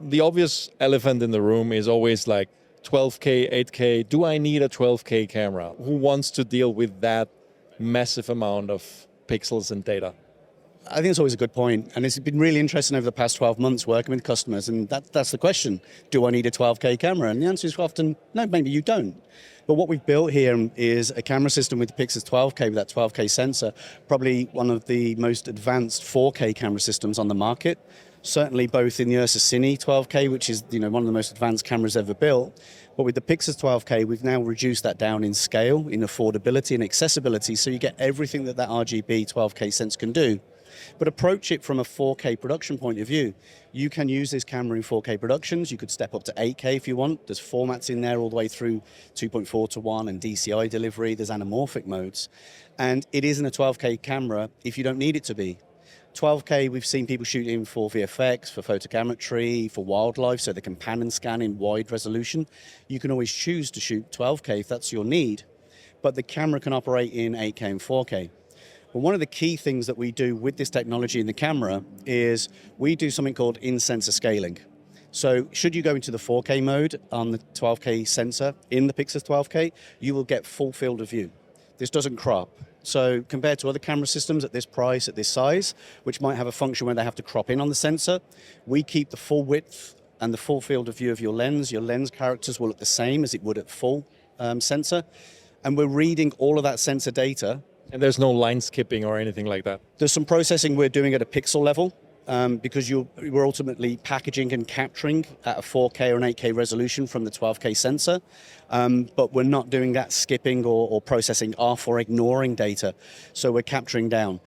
the obvious elephant in the room is always like 12K, 8K. Do I need a 12K camera? Who wants to deal with that massive amount of pixels and data? I think it's always a good point, and it's been really interesting over the past 12 months working with customers, and that's the question. Do I need a 12K camera? And the answer is often, no, maybe you don't. But what we've built here is a camera system with the PYXIS 12K, with that 12K sensor, probably one of the most advanced 4K camera systems on the market. Certainly both in the Ursa Cine 12K, which is one of the most advanced cameras ever built, but with the PYXIS 12K, we've now reduced that down in scale, in affordability and accessibility, so you get everything that RGB 12K sensor can do. But approach it from a 4K production point of view. You can use this camera in 4K productions. You could step up to 8K if you want. There's formats in there all the way through 2.4:1 and DCI delivery. There's anamorphic modes. And it isn't a 12K camera if you don't need it to be. 12K, we've seen people shoot in for VFX, for photogrammetry, for wildlife, so they can pan and scan in wide resolution. You can always choose to shoot 12K if that's your need, but the camera can operate in 8K and 4K. But one of the key things that we do with this technology in the camera is we do something called in-sensor scaling. So should you go into the 4K mode on the 12K sensor in the PYXIS 12K, you will get full field of view. This doesn't crop. So compared to other camera systems at this price, at this size, which might have a function where they have to crop in on the sensor, we keep the full width and the full field of view of your lens. Your lens characters will look the same as it would at full sensor. And we're reading all of that sensor data. And there's no line skipping or anything like that? There's some processing we're doing at a pixel level because we're ultimately packaging and capturing at a 4K or an 8K resolution from the 12K sensor, but we're not doing that skipping or processing off or ignoring data, so we're capturing down.